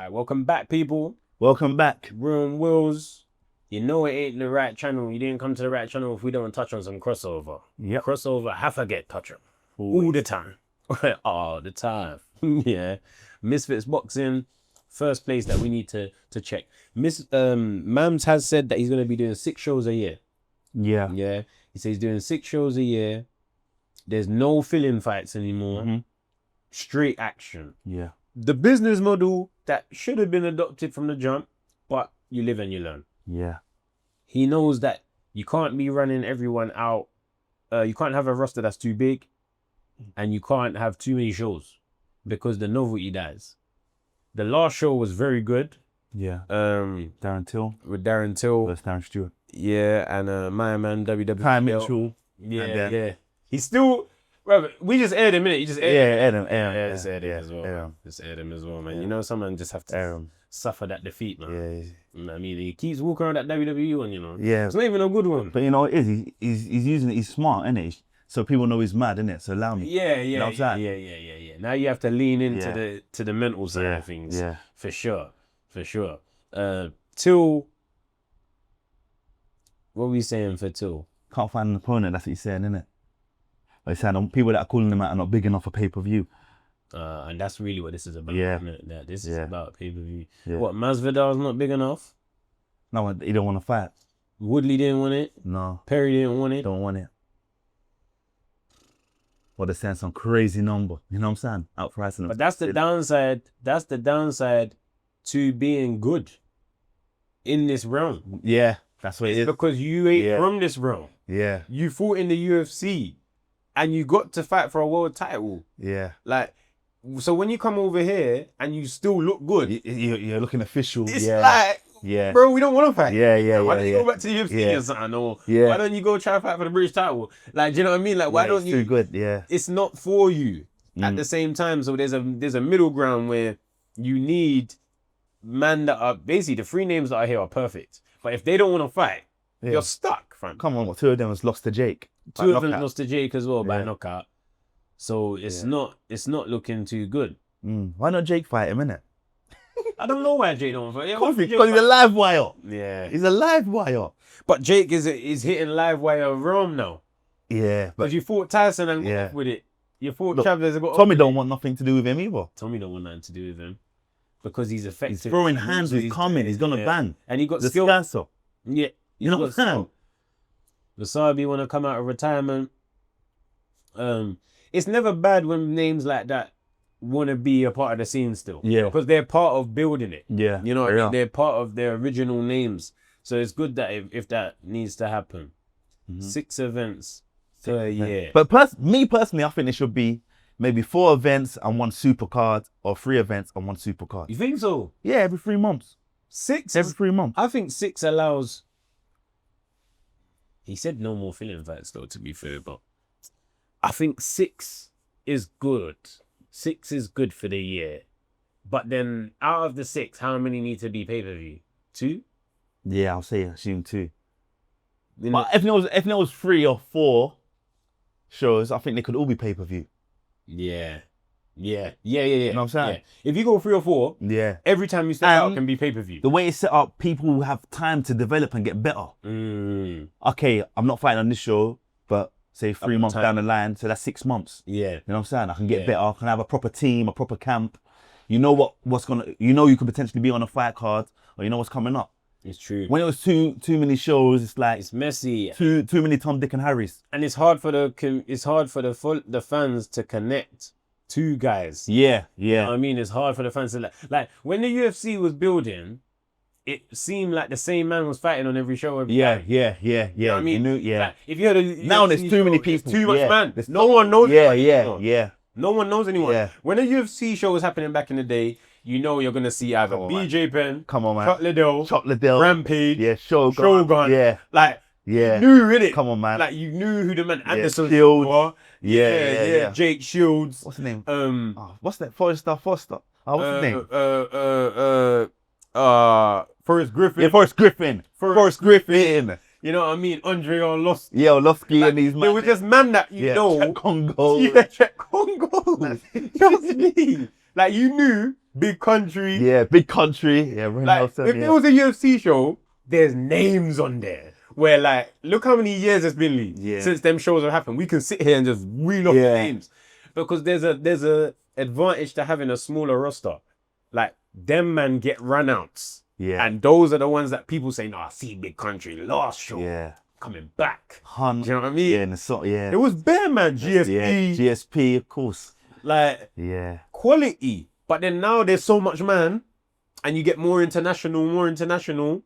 Alright, welcome back, people. Welcome back. RILxWILLS. You know it ain't the right channel. You didn't come to the right channel if we don't touch on some crossover. Yep. Crossover, have to get touch on. All the time. All the time. Yeah. Misfits boxing, first place that we need to check. Mams has said that he's going to be doing 6 shows a year. Yeah. Yeah. He says he's doing 6 shows a year. There's no fill-in fights anymore. Mm-hmm. Straight action. Yeah. The business model that should have been adopted from the jump, but you live and you learn. Yeah. He knows that you can't be running everyone out. You can't have a roster that's too big, and you can't have too many shows because the novelty dies. The last show was very good. Yeah. Darren Till. With Darren Till. Versus Darren Stewart. Yeah, and my man WW. Kai Mitchell. Yeah, yeah. He's still. Bro, we just aired him, innit? You just aired him. Yeah, just aired him as well. Just aired him as well, man. Yeah. You know, someone just have to suffer that defeat, man. Yeah. You know what I mean, he keeps walking around that WWE one, you know. Yeah. It's not even a good one. But you know what it is? He's using it. He's smart, isn't he? So people know he's mad, innit? So allow me. Yeah. You know what I'm saying? Yeah. Now you have to lean into the mental side of things. Yeah. For sure. Till. What are we saying for Till? Can't find an opponent. That's what he's saying, innit? He's saying people that are calling him out are not big enough for pay-per-view. And that's really what this is about. Yeah. Isn't it? This is about pay-per-view. Yeah. What, Masvidal's not big enough? No, he don't want to fight. Woodley didn't want it. No. Perry didn't want it. Don't want it. Well, they're saying some crazy number. You know what I'm saying? Outpricing them. But that's the downside. That's the downside to being good in this realm. Yeah, that's what it is. Because you ain't from this realm. Yeah. You fought in the UFC and you got to fight for a world title. Yeah. Like, so when you come over here and you still look good, you're looking official. It's like, bro, we don't want to fight. Why don't you go back to the UFC or something? Or why don't you go try to fight for the British title? Like, do you know what I mean? Like, why don't you? Too good. Yeah. It's not for you at the same time. So there's a middle ground where you need men that are basically the 3 names that are here are perfect. But if they don't want to fight, you're stuck, fam. Come on, 2 of them was lost to Jake. 2 of them lost to Jake as well by knockout. So it's not looking too good. Why not Jake fight him, innit? I don't know why Jake don't fight. Because he's a live wire. Yeah. He's a live wire. But Jake is hitting live wire Rome now. Yeah. Because you fought Tyson and got off with it. You fought Chavez and got off Tommy don't want nothing to do with him either. Tommy don't want nothing to do with him. Because he's effective. He's throwing hands, he's coming, he's gonna bang. And he got the skill. Scasser. Yeah. You know what I'm saying? Wasabi want to come out of retirement. It's never bad when names like that want to be a part of the scene still. Yeah. Because they're part of building it. Yeah. You know what I mean? They're part of their original names. So it's good that if that needs to happen. 6 events per year. But me personally, I think it should be maybe 4 events and 1 supercard, or 3 events and 1 supercard. You think so? Yeah, every 3 months. 6? Every 3 months. I think 6 allows... He said no more fill-in fights though, to be fair, but I think 6 is good. 6 is good for the year. But then out of the 6, how many need to be pay-per-view? 2? Yeah, I'll say assume 2. But if it was 3 or 4 shows, I think they could all be pay-per-view. Yeah. You know what I'm saying? Yeah. If you go 3 or 4, every time you step out can be pay-per-view. The way it's set up, people have time to develop and get better. Okay, I'm not fighting on this show, but say 3 months down the line, so that's 6 months. Yeah. You know what I'm saying? I can get better, I can have a proper team, a proper camp. You know you could potentially be on a fight card, or you know what's coming up. It's true. When it was too many shows, it's like it's messy. Too many Tom, Dick, and Harrys. And it's hard for the fans to connect 2 guys. Yeah. You know what I mean? It's hard for the fans to like when the UFC was building, it seemed like the same man was fighting on every show every time. Yeah. You know what I mean? Like, if you had now there's too many people. Too much man. No one knows. Yeah. No one knows anyone. Yeah. When a UFC show was happening back in the day, you know you're gonna see either BJ Penn, come on, man, Chuck Liddell, Rampage, Shogun. Yeah. Like you knew innit. Come on, man. Like you knew who the man Anderson Shields. was. Yeah. Jake Shields. What's his name? What's that? Foster. What's his name? Forrest Griffin. Yeah, Forrest Griffin. You know what I mean? Andre Orlovsky. Yeah, Orlovsky and these man. There was just man that you know. Czech Congo. Yeah, Czech Congo. Trust me. Like you knew Big Country. Yeah, Big Country. Yeah, Ren Like, Nelson, if yeah. it was a UFC show, there's names on there. Where like, look how many years it's been, Lee, Yeah. since them shows have happened. We can sit here and just reel off Yeah. names. Because there's a advantage to having a smaller roster. Like, them man get runouts. Yeah. And those are the ones that people say, nah, see Big Country, last show. Yeah. Coming back. Hun. Do you know what I mean? Yeah, and yeah. It was bare, man. GSP. Yeah, GSP, of course. Like, Yeah. quality. But then now there's so much, man. And you get more international.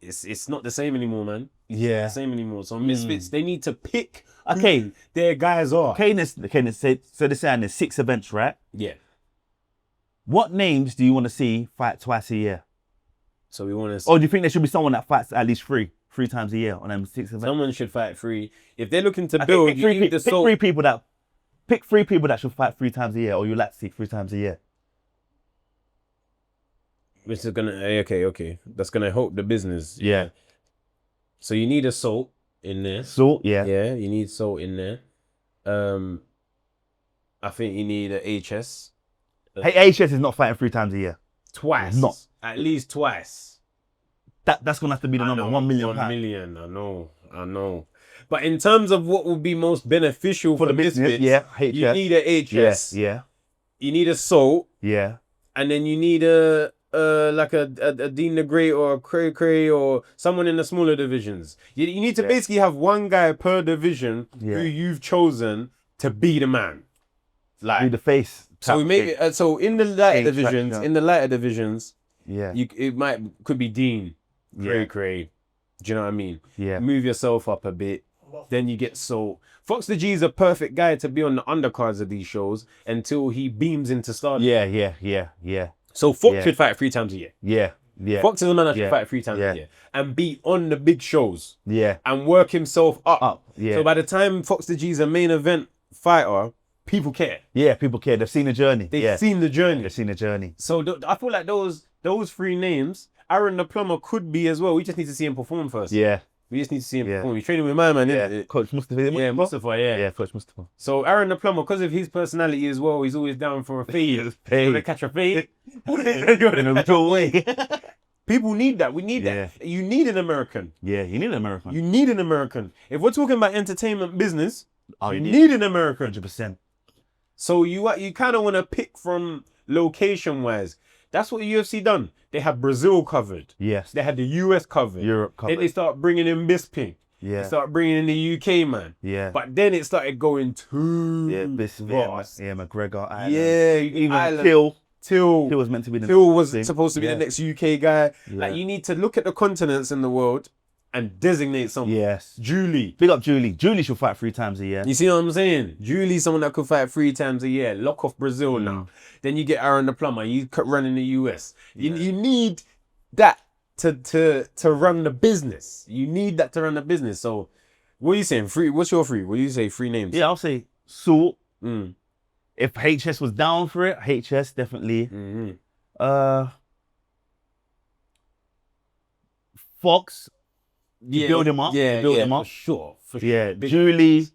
It's not the same anymore, man. Yeah. The same anymore. So Misfits, they need to pick who their guys are. Okay, so they're saying there's 6 events, right? Yeah. What names do you want to see fight twice a year? So we want to. Or do you think there should be someone that fights at least three times a year on them 6 events? Someone should fight 3. If they're looking to Okay, build, pick you need the soul. Pick 3 people that should fight 3 times a year, or you like to see 3 times a year. Which is gonna okay. That's gonna help the business. Yeah. So you need a Salt in there. Salt, yeah. Yeah, you need Salt in there. I think you need a HS. Hey, HS is not fighting 3 times a year. Twice. Not. At least twice. That's gonna have to be the number. know, 1 million. 1 million. I know. But in terms of what would be most beneficial for the Misfits, yeah, HS. you need a HS. Yeah. You need a Salt, Yeah. and then you need a Dean the Great or a Cray or someone in the smaller divisions. You need to basically have one guy per division who you've chosen to be the man. Like be the face. So maybe so in the lighter divisions, yeah, could be Dean, Cray. Do you know what I mean? Yeah. Move yourself up a bit. Then you get Salt. Fox the G is a perfect guy to be on the undercards of these shows until he beams into stardom. Yeah. So Fox should fight 3 times a year. Yeah. Fox is a man that should fight 3 times a year and be on the big shows. Yeah. And work himself up. Yeah. So by the time Fox the G is a main event fighter, people care. Yeah, people care. They've seen the journey. They've seen the journey. So I feel like those 3 names, Aaron the Plumber could be as well. We just need to see him perform first. Yeah. We just need to see him perform. He's training with my man, yeah. Coach Mustafa. Yeah, Mustafa, Yeah, Coach Mustafa. So Aaron the Plumber, because of his personality as well, he's always down for a fade. Hey. To catch a fade. In a little way. People need that. We need that. You need an American. Yeah, you need an American. You need an American. If we're talking about entertainment business, you need an American. 100%. So you kind of want to pick from location-wise. That's what UFC done. They had Brazil covered. Yes. They had the US covered. Europe covered. Then they start bringing in Bisping. Yeah. They start bringing in the UK, man. Yeah. But then it started going too vast. Yeah, McGregor. Ireland. Yeah, even Ireland. Till was meant to be the Till was supposed to be the next UK guy. Yeah. Like, you need to look at the continents in the world and designate someone. Yes. Julie. Big up Julie. Julie should fight 3 times a year. You see what I'm saying? Julie's someone that could fight 3 times a year. Lock off Brazil now. Then you get Aaron the Plumber. You run in the US. You need that to run the business. You need that to run the business. So, what are you saying? 3? What's your 3? What do you say? 3 names? Yeah, I'll say Salt. If HS was down for it, HS definitely. Fox. Build him up. Build him up. For sure. Yeah, Julie.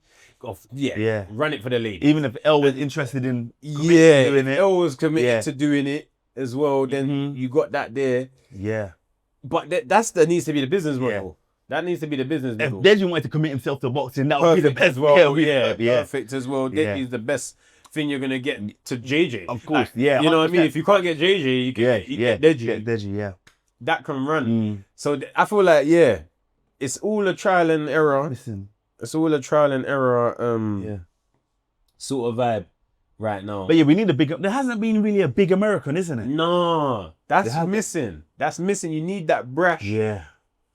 Yeah. Run it for the lady. Even if Elle was interested in doing it. Elle was committed to doing it as well, then you got that there. Yeah. But that needs to be the business model. That needs to be the business model. If Deji wanted to commit himself to boxing, that would be the best as well. Yeah, Perfect as well. Deji's the best thing you're gonna get to JJ. Of course, you know what I mean? If you can't get JJ, you can get Deji. Get Deji, yeah. That can run. So I feel like, it's all a trial and error. Listen. It's all a trial and error sort of vibe right now. But we need a big... There hasn't been really a big American, isn't it? No, that's missing. That's missing. You need that brash,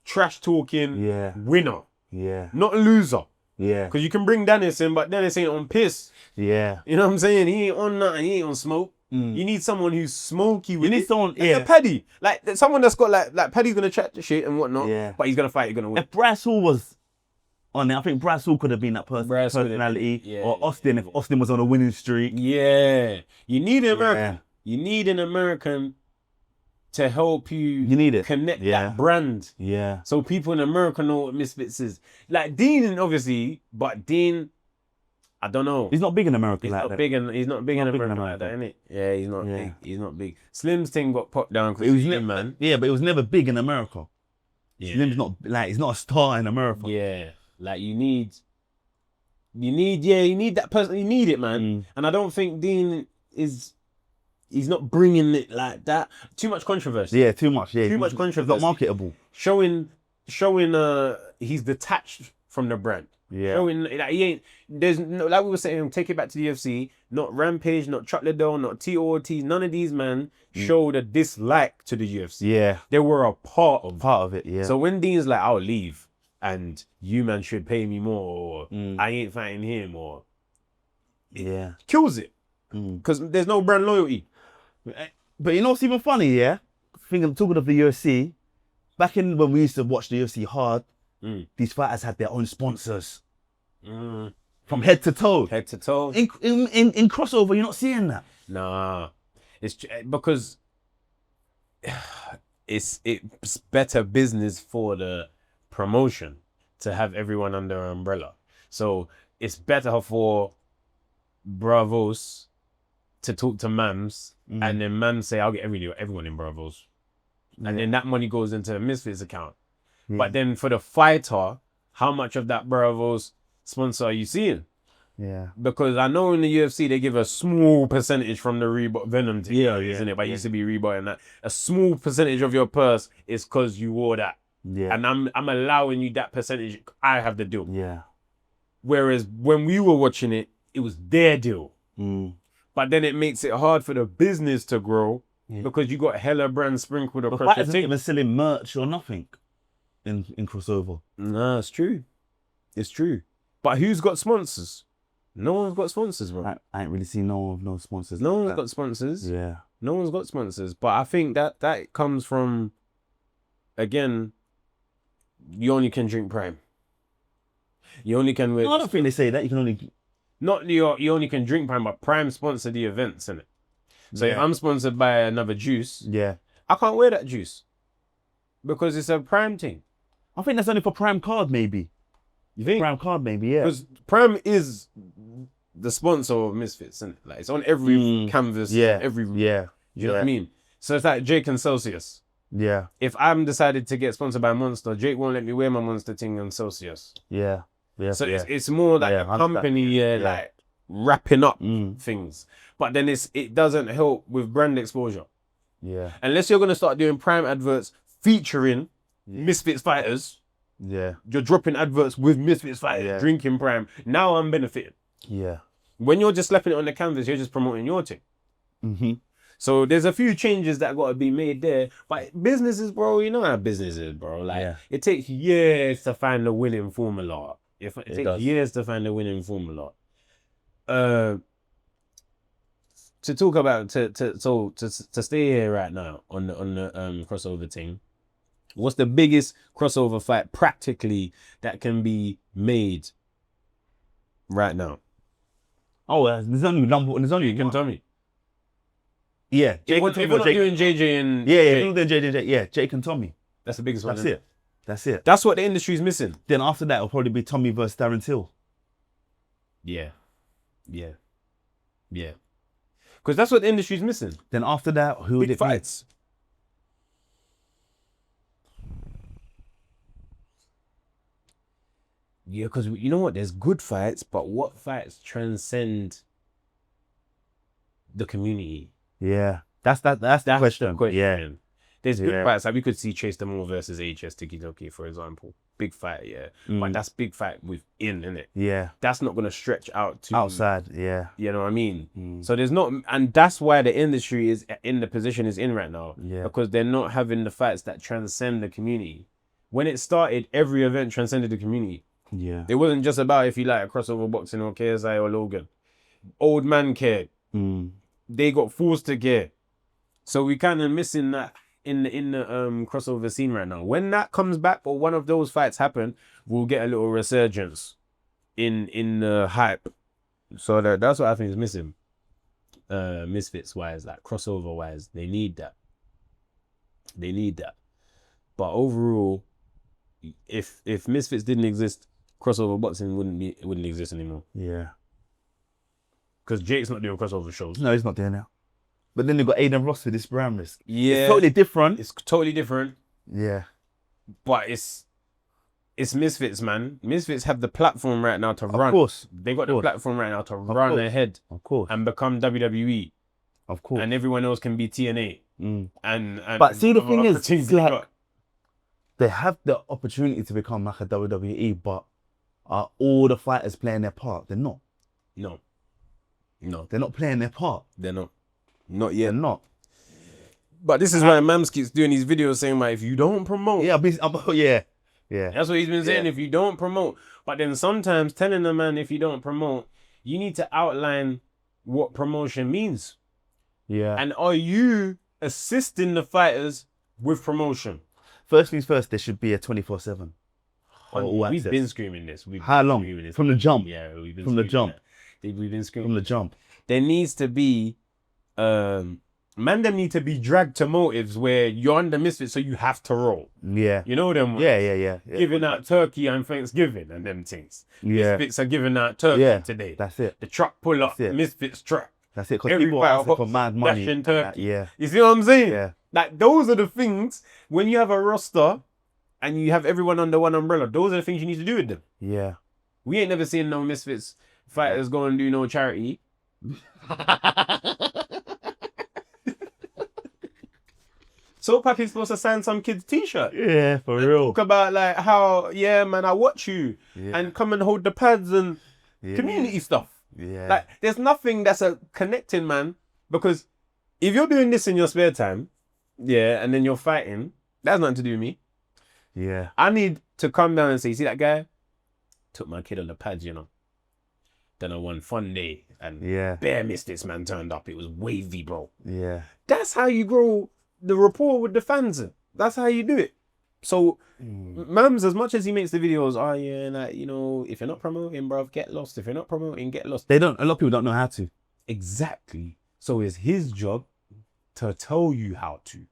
trash talking winner. Yeah. Not loser. Yeah. Because you can bring Dennis in, but Dennis ain't on piss. Yeah. You know what I'm saying? He ain't on nothing. He ain't on smoke. You need someone who's smoky with You need someone, like a Paddy. Like someone that's got like Paddy's gonna chat the shit and whatnot. But he's gonna fight, he's gonna win. If Bryce Hall was on there, I think Bryce Hall could have been that personality. Or Austin, if Austin was on a winning streak. Yeah. You need an American. You need an American to help you connect that brand. Yeah. So people in America know what Misfits is. Like Dean, obviously, but Dean, I don't know. He's not big in America He's like not that. big in America America. like that, innit? Yeah, he's not Yeah. big. He's not big. Slim's thing got popped down But it was because never, yeah, but it was never big in America. Yeah. Slim's not like he's not a star in America. Yeah, like you need that person. You need it, man. And I don't think Dean he's not bringing it like that. Too much controversy. Yeah, too much. Yeah, Too much He's controversy. not marketable. Showing he's detached from the brand. Yeah. Showing that he ain't, there's no, like we were saying, take it back to the UFC, not Rampage, not Chuck Liddell, not Tito Ortiz, none of these men showed a dislike to the UFC. Yeah. They were a part of it, yeah. So when Dean's like, I'll leave and you man should pay me more, or I ain't fighting him, or yeah, kills it. Because there's no brand loyalty. But you know what's even funny, yeah? Talking of the UFC, back in when we used to watch the UFC hard, these fighters had their own sponsors. From head to toe. Head to toe. In crossover, you're not seeing that. Nah. It's because it's better business for the promotion to have everyone under an umbrella. So it's better for Bravos to talk to Mams and then Mams say, I'll get everyone in Bravos. And then that money goes into the Misfits account. But then for the fighter, how much of that Bravos sponsor are you seeing? Yeah. Because I know in the UFC they give a small percentage from the Reebok Venom team, isn't it? But it used to be Reebok and that. A small percentage of your purse is because you wore that. Yeah. And I'm allowing you that percentage. I have the deal. Yeah. Whereas when we were watching it, it was their deal. But then it makes it hard for the business to grow because you got hella brands sprinkled across Fighters the isn't thing. even selling merch or nothing in crossover. Nah, it's true. It's true. But who's got sponsors? No one's got sponsors, bro. I ain't really seen no sponsors. No one's got sponsors. Yeah. No one's got sponsors. But I think that comes from, again, you only can drink Prime. You only can... No, I don't think they say that. You can only... Not you only can drink Prime, but Prime sponsor the events, innit? So if I'm sponsored by another juice, I can't wear that juice because it's a Prime thing. I think that's only for Prime card, maybe. You think? Prime card, maybe, yeah. Because Prime is the sponsor of Misfits, isn't it? Like it's on every canvas, every you know what I mean? So it's like Jake and Celsius. Yeah. If I'm decided to get sponsored by Monster, Jake won't let me wear my Monster thing on Celsius. Yeah. Yeah. So it's more like a company like wrapping up things. But then it doesn't help with brand exposure. Yeah. Unless you're gonna start doing Prime adverts featuring Misfits fighters. Yeah. You're dropping adverts with Misfits fighters, drinking Prime. Now I'm benefiting. Yeah. When you're just slapping it on the canvas, you're just promoting your thing. So there's a few changes that got to be made there. But businesses, bro, you know how business is, bro. Like it takes years to find the winning formula. It takes years to find the winning formula. To talk about to stay here right now on the crossover thing. What's the biggest crossover fight practically that can be made right now? Oh, there's only You can tell me. Yeah, Jake and Tommy. If we're not doing JJ and Jake and Tommy. That's the biggest one. That's it. That's it. That's what the industry's missing. Then after that, it'll probably be Tommy versus Darren Till. Yeah. Because that's what the industry's missing. Then after that, who would Big it fights. Yeah, because you know what? There's good fights, but what fights transcend the community? Yeah, that's the question. Yeah, there's good fights. Like we could see Chase Demore versus HS Tiki Toki, for example. Big fight, but that's big fight within, innit? Yeah, that's not gonna stretch out to outside. Yeah, you know what I mean. So there's not, and that's why the industry is in the position it's in right now. Yeah, because they're not having the fights that transcend the community. When it started, every event transcended the community. Yeah, it wasn't just about if you like a crossover boxing or KSI or Logan. Old man cared. They got forced to care. So we kind of missing that in the crossover scene right now. When that comes back or one of those fights happen, we'll get a little resurgence in the hype. So that's what I think is missing. Misfits wise, like crossover wise, they need that. But overall, if Misfits didn't exist, crossover boxing wouldn't exist anymore. Yeah. Because Jake's not doing crossover shows. No, he's not doing that. But then they've got Aiden Ross with this brand risk. Yeah. It's totally different. It's totally different. Yeah. But it's Misfits, man. Misfits have the platform right now to run. Of course. They got the platform right now to run ahead. Of course. And become WWE. Of course. And everyone else can be TNA. And but see, the thing is, teams it's like, they have the opportunity to become like a WWE, but are all the fighters playing their part? They're not. No. They're not playing their part. They're not. Not yet. They're not. But this is why Mams keeps doing these videos saying, like, if you don't promote. Yeah, yeah. That's what he's been saying, if you don't promote. But then sometimes telling the man, if you don't promote, you need to outline what promotion means. Yeah. And are you assisting the fighters with promotion? First things first, there should be a 24/7. We've been screaming this. How long? From the jump. Yeah, we've been from the jump. We've been screaming from the jump. There needs to be, man, them need to be dragged to motives where you're under Misfits, so you have to roll. Yeah. You know them ones? Yeah. Giving out turkey on Thanksgiving and them things. Yeah. Misfits are giving out turkey today. That's it. The truck pull up, Misfits truck. That's it. Because people are asking for mad money. Turkey. Yeah. You see what I'm saying? Yeah. Like, those are the things, when you have a roster and you have everyone under one umbrella, those are the things you need to do with them. Yeah. We ain't never seen no Misfits fighters go and do no charity. So Pappy's supposed to sign some kid's t-shirt. Yeah, for real. Talk about like how, yeah, man, I watch you and come and hold the pads and community stuff. Yeah. Like, there's nothing that's a connecting, man, because if you're doing this in your spare time, and then you're fighting, that's nothing to do with me. Yeah. I need to come down and say, see that guy? Took my kid on the pads, you know. Then I won Fun Day and bare Misfits man turned up. It was wavy, bro. Yeah. That's how you grow the rapport with the fans. That's how you do it. So, Mams, as much as he makes the videos, like, you know, if you're not promoting, bruv, get lost. If you're not promoting, get lost. A lot of people don't know how to. Exactly. So it's his job to tell you how to.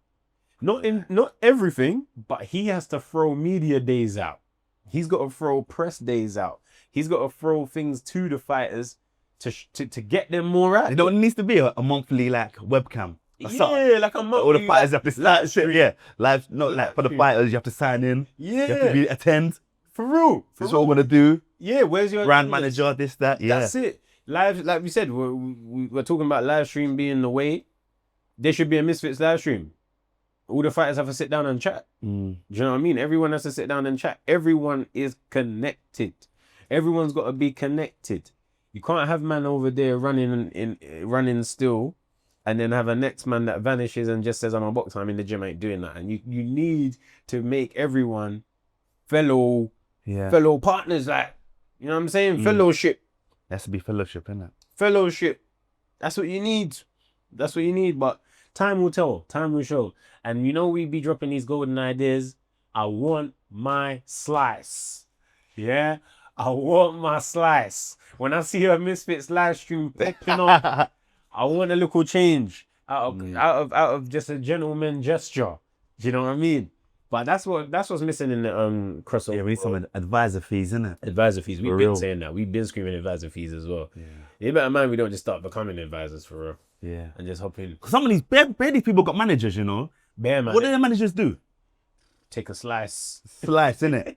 Not everything, but he has to throw media days out. He's got to throw press days out. He's got to throw things to the fighters to get them more out. You know, it needs to be a monthly like webcam. Like a monthly. All the fighters have to live shit. Yeah, live. Not like for the fighters, you have to sign in. Yeah, you have to attend. For real. That's what we're gonna do. Yeah, where's your brand manager? This, that. Yeah, that's it. Live, like we said, we're talking about live stream being the way. There should be a Misfits live stream. All the fighters have to sit down and chat. Do you know what I mean? Everyone has to sit down and chat. Everyone is connected. Everyone's got to be connected. You can't have man over there running still, and then have a next man that vanishes and just says, I'm on box time in the gym, ain't doing that. And you need to make everyone fellow partners, like, you know what I'm saying? Fellowship. It has to be fellowship, isn't it? Fellowship. That's what you need. That's what you need. But time will tell. Time will show. And you know, we be dropping these golden ideas. I want my slice. Yeah? I want my slice. When I see a Misfits live stream popping up, I want a little change out of just a gentleman gesture. Do you know what I mean? But that's what's missing in the crossover. Yeah, we need some advisor fees, innit? Advisor fees. We've been saying that. We've been screaming advisor fees as well. Yeah. You better mind we don't just start becoming advisors for real. Yeah. And just hop in. Some of these these people got managers, you know. Bare man. What do their managers do? Take a slice. Slice, innit?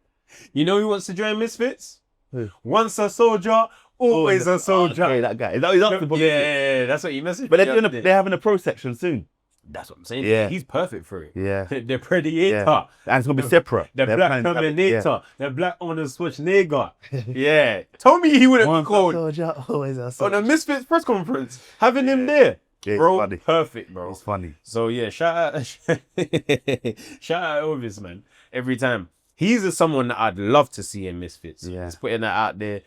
You know who wants to join Misfits? Who? Once a soldier, always a soldier. Okay, that guy. Is that what he's up to? Yeah, that's what you messaged. But they're having a pro section soon. That's what I'm saying. Yeah. He's perfect for it. Yeah. The Predator. Yeah. And it's going to be separate. The Black Terminator. The Black Arnold Schwarzenegger. Yeah. Told me he wouldn't be called. Soldier, always a soldier. On a Misfits press conference. Having him there. Yeah, bro, funny. Perfect, bro. It's funny. So yeah, shout out Elvis, man. Every time. He's someone that I'd love to see in Misfits. Yeah. He's putting that out there.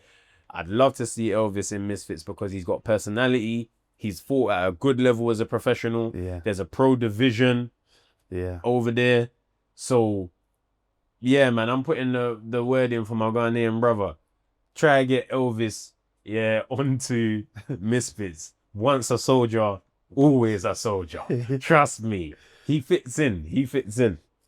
I'd love to see Elvis in Misfits because he's got personality. He's fought at a good level as a professional. Yeah. There's a pro division over there. So, yeah, man, I'm putting the word in for my Ghanaian brother. Try to get Elvis, onto Misfits. Once a soldier, always a soldier. Trust me. He fits in.